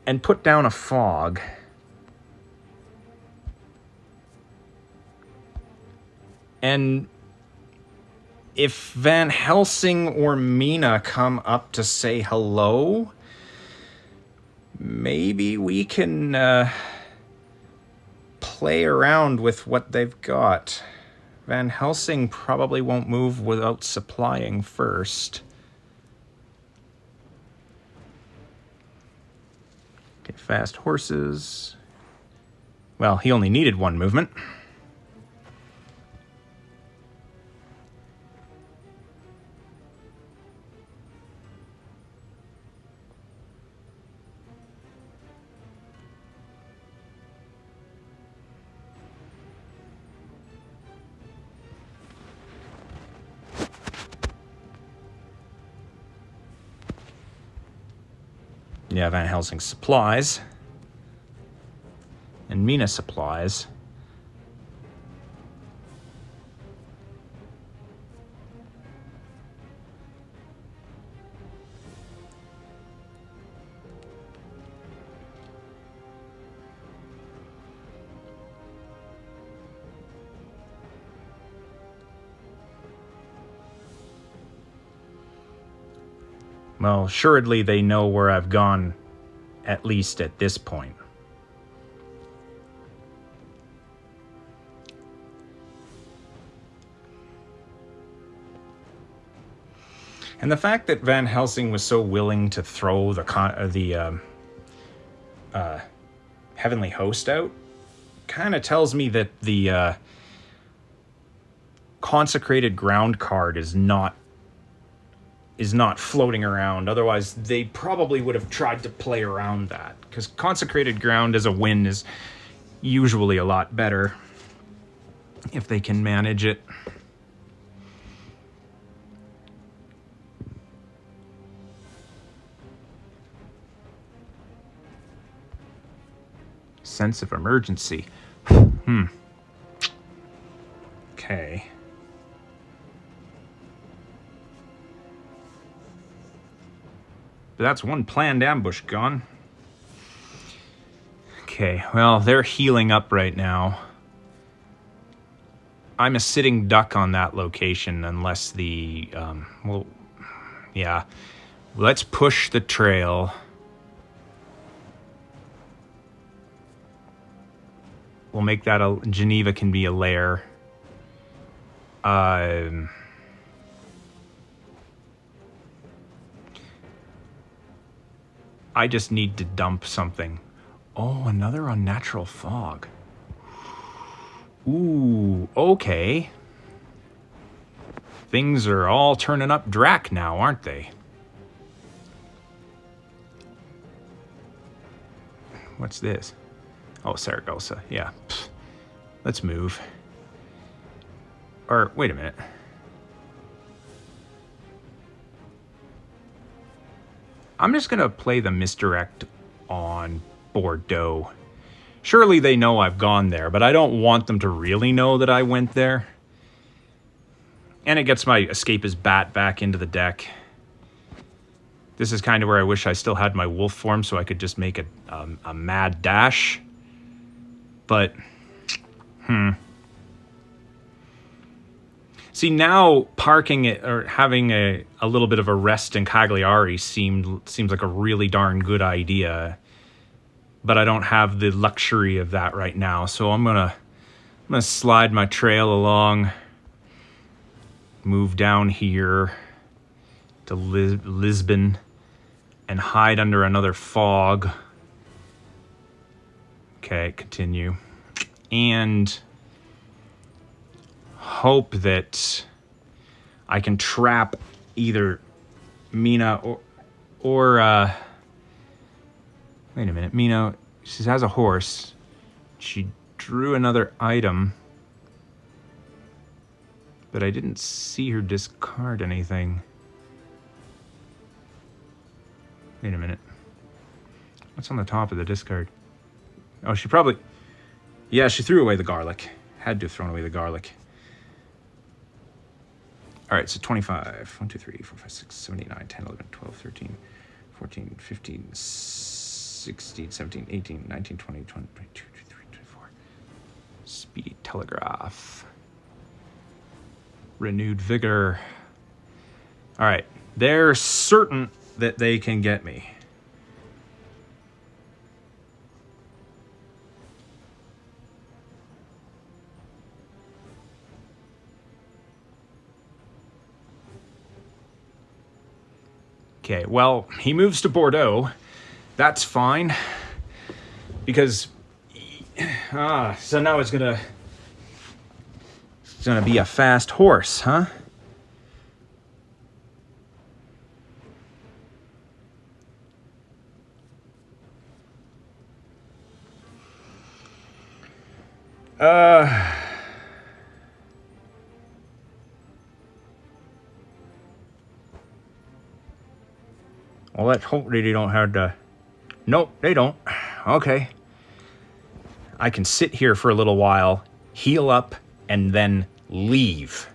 and put down a fog. And if Van Helsing or Mina come up to say hello, maybe we can play around with what they've got. Van Helsing probably won't move without supplying first. Fast horses. Well, he only needed one movement. Yeah, Van Helsing supplies. And Mina supplies. Well, assuredly they know where I've gone, at least at this point. And the fact that Van Helsing was so willing to throw the Heavenly Host out kind of tells me that the Consecrated Ground card is not floating around. Otherwise, they probably would have tried to play around that, because Consecrated Ground as a win is usually a lot better if they can manage it. Sense of emergency. Okay. But that's one planned ambush gone. Okay, well, they're healing up right now. I'm a sitting duck on that location unless the, well, yeah. Let's push the trail. We'll make that a... Geneva can be a lair. I just need to dump something. Oh, another unnatural fog. Ooh, okay. Things are all turning up Drac now, aren't they? What's this? Oh, Saragossa, yeah. Pfft. Let's move. Or, wait a minute. I'm just going to play the misdirect on Bordeaux. Surely they know I've gone there, but I don't want them to really know that I went there. And it gets my Escape as Bat back into the deck. This is kind of where I wish I still had my wolf form so I could just make a mad dash. But, See, now parking it or having a little bit of a rest in Cagliari seems like a really darn good idea. But I don't have the luxury of that right now, so I'm gonna slide my trail along, move down here to Lisbon, and hide under another fog. Okay, continue. And hope that I can trap either Mina or wait a minute, Mina, she has a horse. She drew another item, but I didn't see her discard anything. Wait a minute. What's on the top of the discard? Oh, she probably... Yeah, she threw away the garlic. Had to have thrown away the garlic. All right, so 25. 1, 2, 3, 4, 5, 6, 7, 8, 9, 10, 11, 12, 13, 14, 15, 16, 17, 18, 19, 20, 21, 22, 23, 24. Speedy Telegraph. Renewed Vigor. All right, they're certain that they can get me. Okay, well, he moves to Bordeaux. That's fine. because so now it's gonna be a fast horse, huh? Well, let's hope they don't have to... Nope, they don't. Okay. I can sit here for a little while, heal up, and then leave.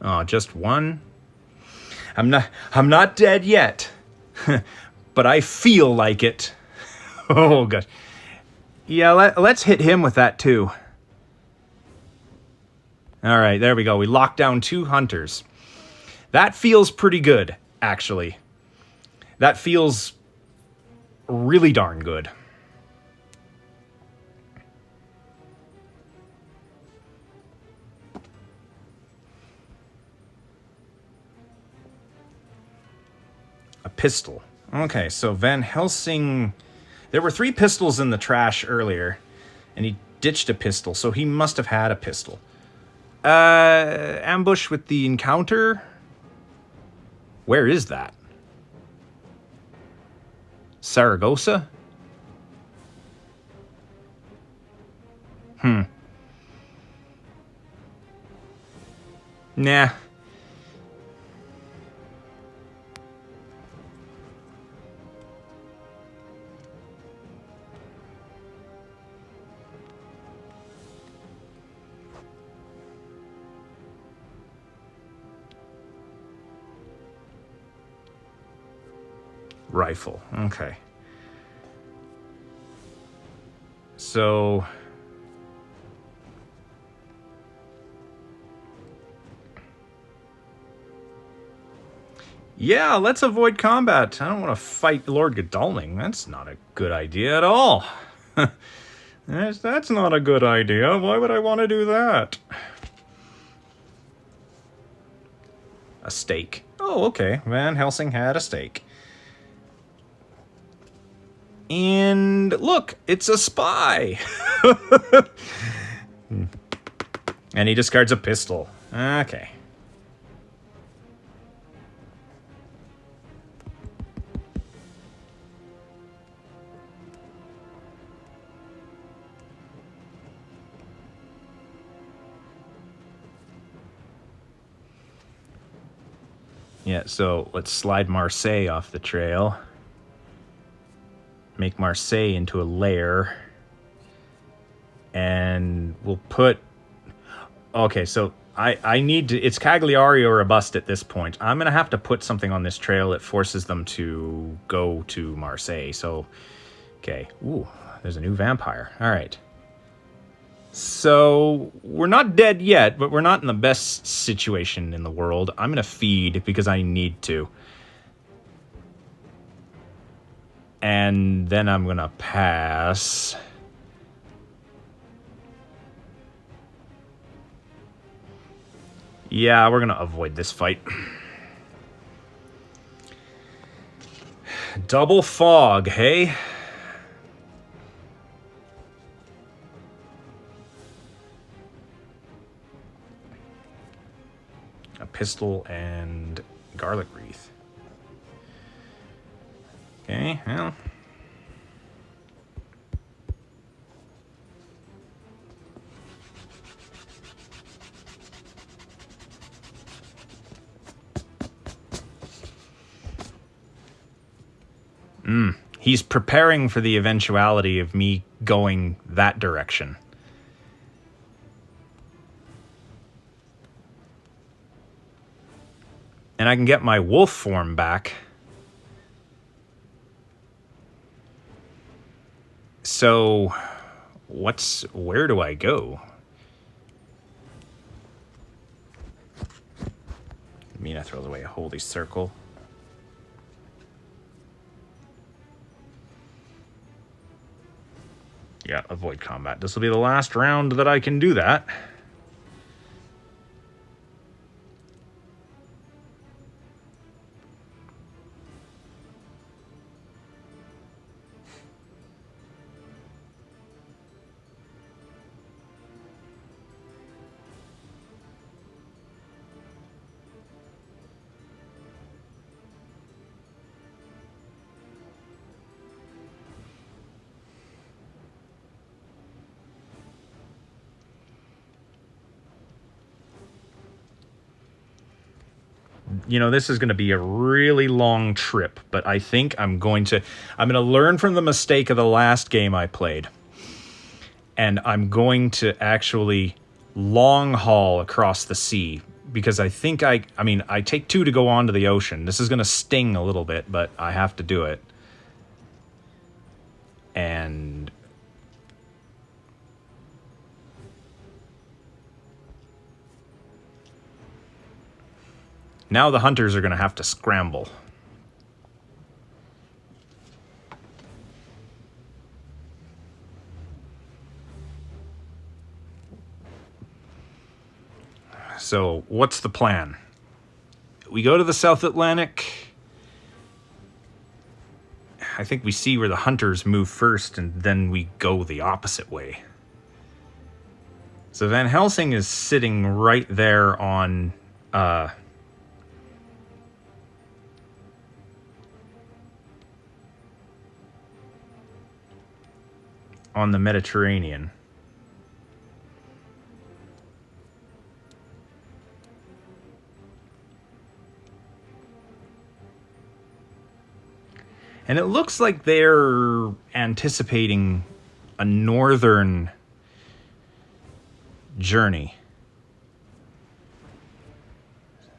Oh, just one? I'm not dead yet. But I feel like it. Oh, gosh. Yeah, let's hit him with that, too. All right, there we go. We locked down 2 hunters. That feels pretty good, actually. That feels really darn good. A pistol. Okay, so Van Helsing... There were 3 pistols in the trash earlier, and he ditched a pistol, so he must have had a pistol. Ambush with the encounter? Where is that? Saragossa? Nah. Rifle. Okay. So... yeah, let's avoid combat. I don't want to fight Lord Godalming. That's not a good idea at all. That's not a good idea. Why would I want to do that? A stake. Oh, okay. Van Helsing had a stake. And look, it's a spy. And he discards a pistol. Okay. Yeah, so let's slide Marseille off the trail. Make Marseille into a lair. And we'll put... okay, so I need to... it's Cagliari or a bust at this point. I'm going to have to put something on this trail that forces them to go to Marseille. So, okay. Ooh, there's a new vampire. All right. So, we're not dead yet, but we're not in the best situation in the world. I'm going to feed because I need to. And then I'm going to pass. Yeah, we're going to avoid this fight. Double fog, hey? A pistol and garlic wreath. Okay, well. He's preparing for the eventuality of me going that direction. And I can get my wolf form back. So, where do I go? Mina throws away a holy circle. Yeah, avoid combat. This will be the last round that I can do that. you know, this is going to be a really long trip, but I think I'm going to learn from the mistake of the last game I played. And I'm going to actually long haul across the sea, because I think I take 2 to go onto the ocean. This is going to sting a little bit, but I have to do it. And now the hunters are going to have to scramble. So, what's the plan? We go to the South Atlantic. I think we see where the hunters move first, and then we go the opposite way. So Van Helsing is sitting right there on the Mediterranean. And it looks like they're anticipating a northern journey.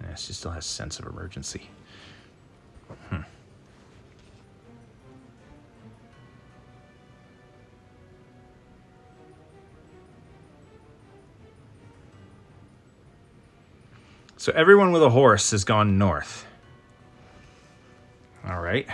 Yeah, she still has a sense of emergency. So everyone with a horse has gone north. All right.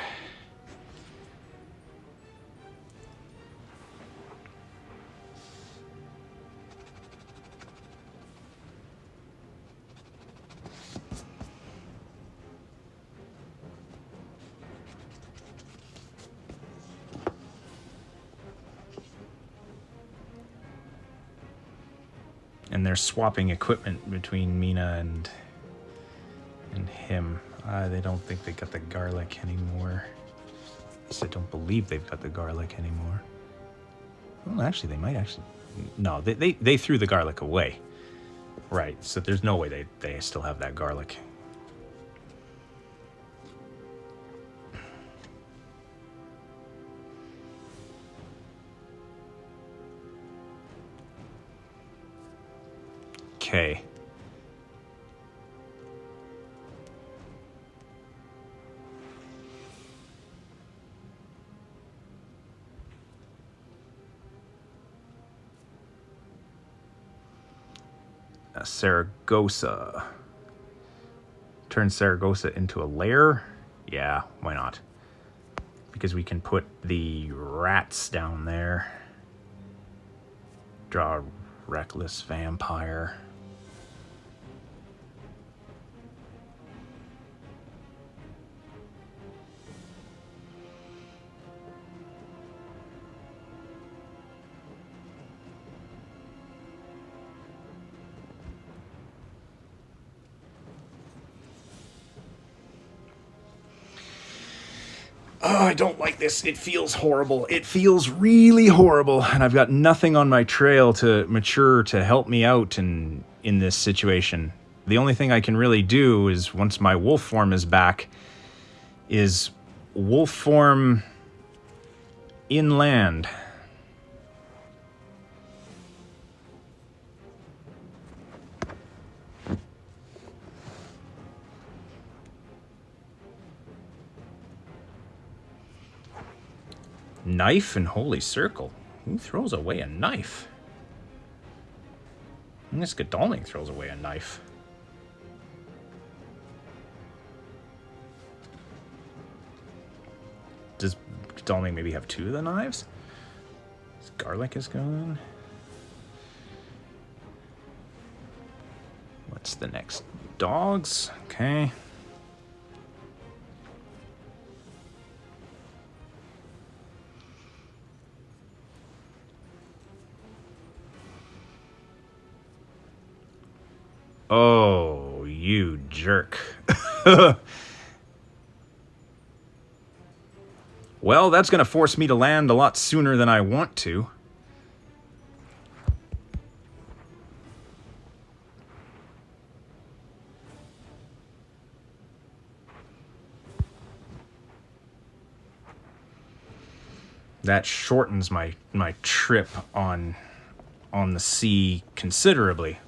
And they're swapping equipment between Mina and him. They don't think they got the garlic anymore. At least I don't believe they've got the garlic anymore. Well, actually, they might actually... No, they threw the garlic away. Right, so there's no way they still have that garlic. Okay. Saragossa. Turn Saragossa into a lair? Yeah, why not? Because we can put the rats down there. Draw a reckless vampire. Oh, I don't like this. It feels horrible. It feels really horrible. And I've got nothing on my trail to mature to help me out in this situation. The only thing I can really do is, once my wolf form is back, is wolf form inland. Knife and Holy Circle. Who throws away a knife? And this Godalming throws away a knife. Does Godalming maybe have 2 of the knives? His garlic is gone. What's the next? Dogs. Okay. Oh, you jerk. Well, that's going to force me to land a lot sooner than I want to. That shortens my trip on the sea considerably.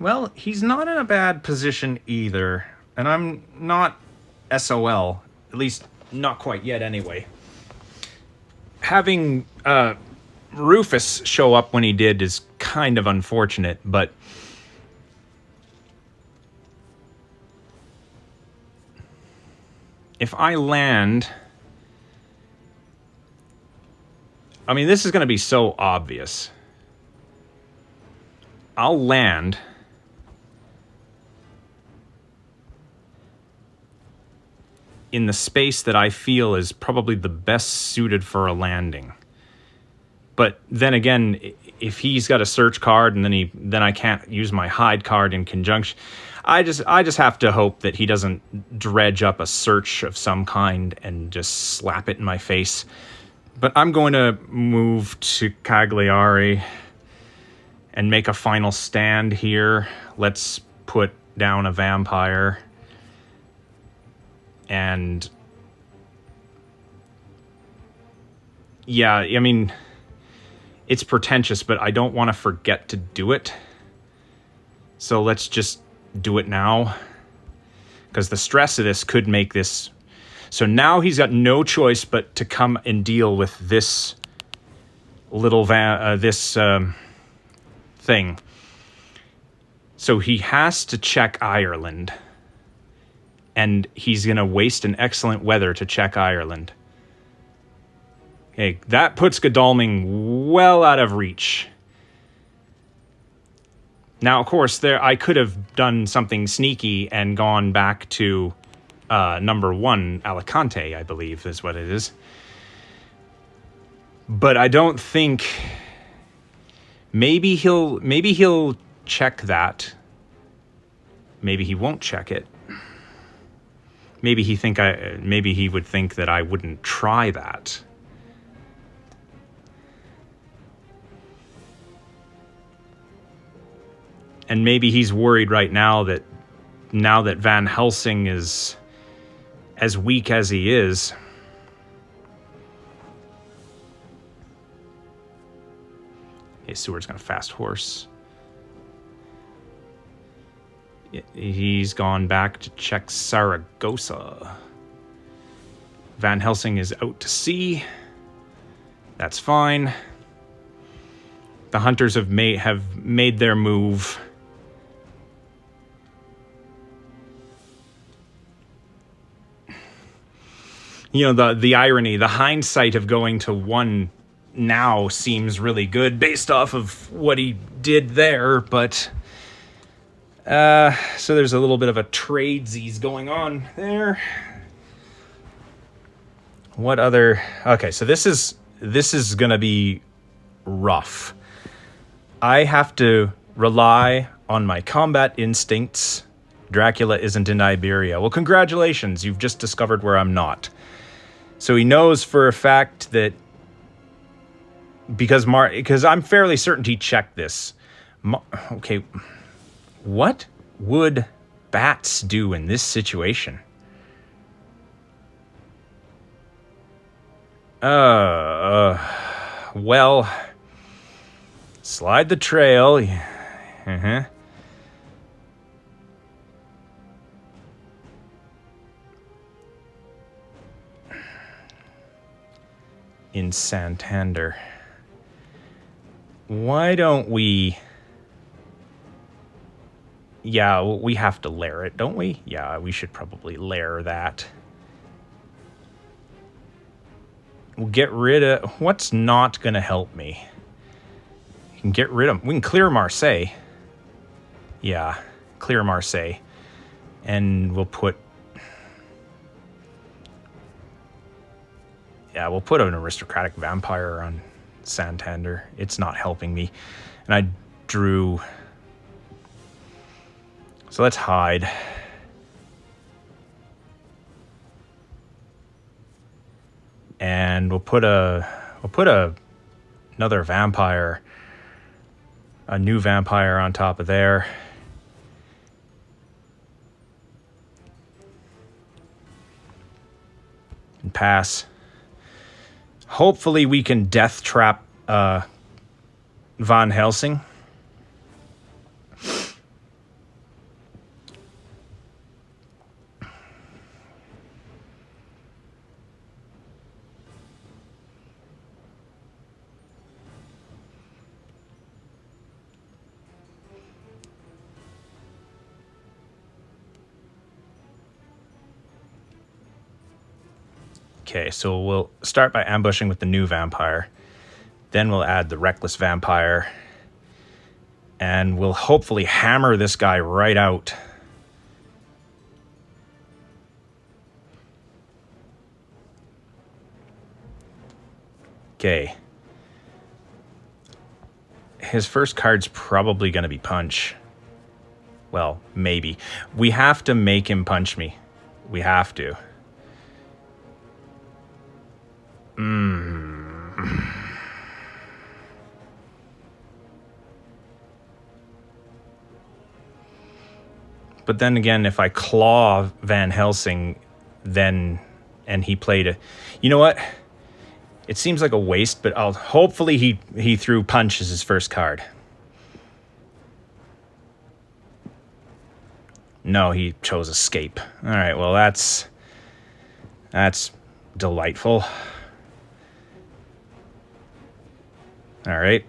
Well, he's not in a bad position either, and I'm not SOL, at least not quite yet anyway. Having Rufus show up when he did is kind of unfortunate, but if I land... I mean, this is going to be so obvious. I'll land... in the space that I feel is probably the best suited for a landing. But then again, if he's got a search card and then I can't use my hide card in conjunction, I just have to hope that he doesn't dredge up a search of some kind and just slap it in my face. But I'm going to move to Cagliari and make a final stand here. Let's put down a vampire. And yeah, I mean, it's pretentious, but I don't want to forget to do it. So let's just do it now, because the stress of this could make this... So now he's got no choice but to come and deal with this little thing. So he has to check Ireland. And he's going to waste an excellent weather to check Ireland. Okay, that puts Godalming well out of reach. Now, of course, I could have done something sneaky and gone back to number 1, Alicante, I believe is what it is. But I don't think... Maybe he'll check that. Maybe he won't check it. Maybe he would think that I wouldn't try that. And maybe he's worried right now that Van Helsing is as weak as he is. Hey, Seward's gonna fast horse. He's gone back to check Saragossa. Van Helsing is out to sea. That's fine. The hunters have made their move. You know, the irony, the hindsight of going to 1 now seems really good based off of what he did there, but... so there's a little bit of a tradesies going on there. What other... Okay, so this is gonna be rough. I have to rely on my combat instincts. Dracula isn't in Iberia. Well, congratulations, you've just discovered where I'm not. So he knows for a fact that... Because I'm fairly certain he checked this. Okay... What would bats do in this situation? Well, slide the trail. In Santander. Why don't we... Yeah, we have to lair it, don't we? Yeah, we should probably lair that. We'll get rid of... What's not going to help me? You can get rid of... We can clear Marseille. Yeah, clear Marseille. And we'll put... Yeah, we'll put an aristocratic vampire on Santander. It's not helping me. And I drew... So let's hide. And we'll put another vampire, a new vampire on top of there. And pass. Hopefully we can death trap Van Helsing. Okay, so we'll start by ambushing with the new vampire. Then we'll add the reckless vampire. And we'll hopefully hammer this guy right out. Okay. His first card's probably going to be punch. Well, maybe. We have to make him punch me. We have to. But then again, if I claw Van Helsing, then... And he played a... You know what? It seems like a waste, but hopefully he threw punch as his first card. No, he chose escape. All right, well, that's delightful. All right.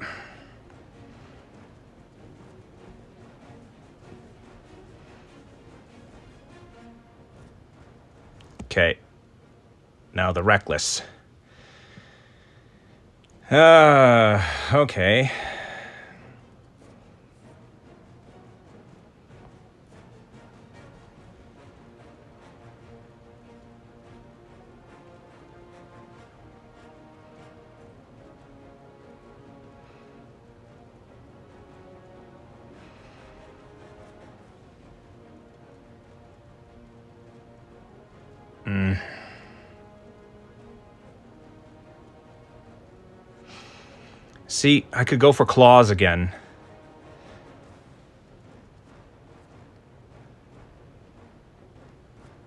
Okay. Now the reckless. Okay. See, I could go for claws again.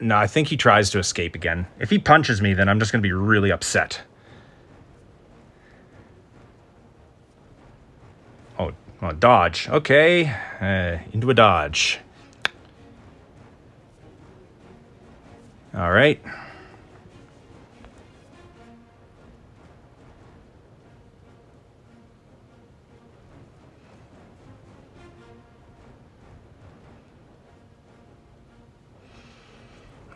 No, I think he tries to escape again. If he punches me, then I'm just going to be really upset. Oh, dodge. Okay. Into a dodge. All right.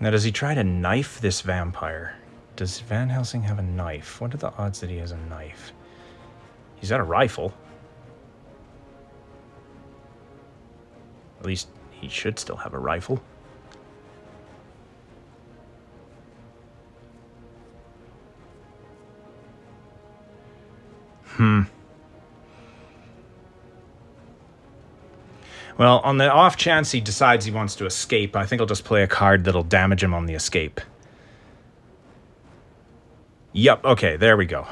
Now, does he try to knife this vampire? Does Van Helsing have a knife? What are the odds that he has a knife? He's got a rifle. At least he should still have a rifle. Well, on the off chance he decides he wants to escape, I think I'll just play a card that'll damage him on the escape. Yep, okay, there we go.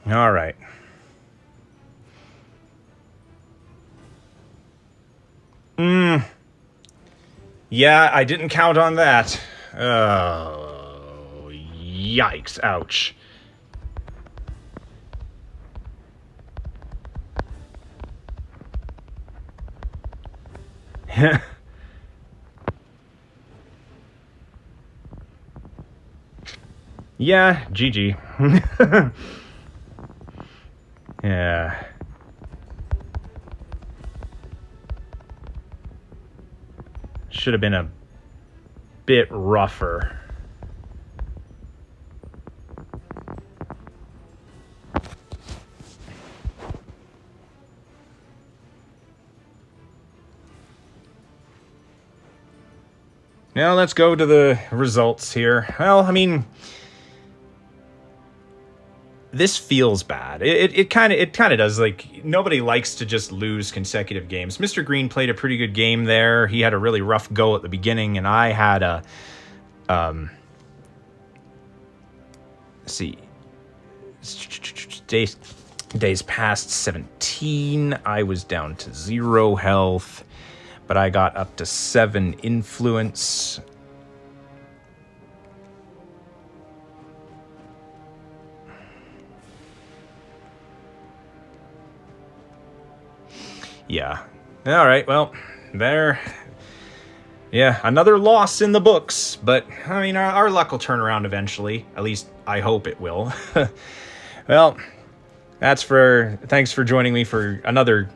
All right. Yeah, I didn't count on that. Oh, yikes. Ouch. Yeah, GG. Yeah. Should have been a bit rougher. Now let's go to the results here. Well, I mean, this feels bad. It kind of does. Like, nobody likes to just lose consecutive games. Mr. Green played a pretty good game there. He had a really rough go at the beginning, and I had a let's see, days past 17. I was down to 0 health, but I got up to 7 influence. Yeah. All right. Well, there. Yeah, another loss in the books, but I mean, our luck will turn around eventually. At least I hope it will. Well, thanks for joining me for another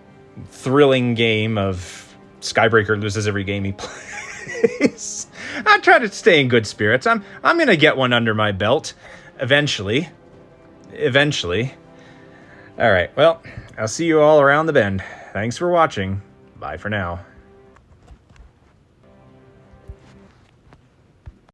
thrilling game of Skybreaker loses every game he plays. I try to stay in good spirits. I'm going to get one under my belt eventually. All right. Well, I'll see you all around the bend. Thanks for watching. Bye for now.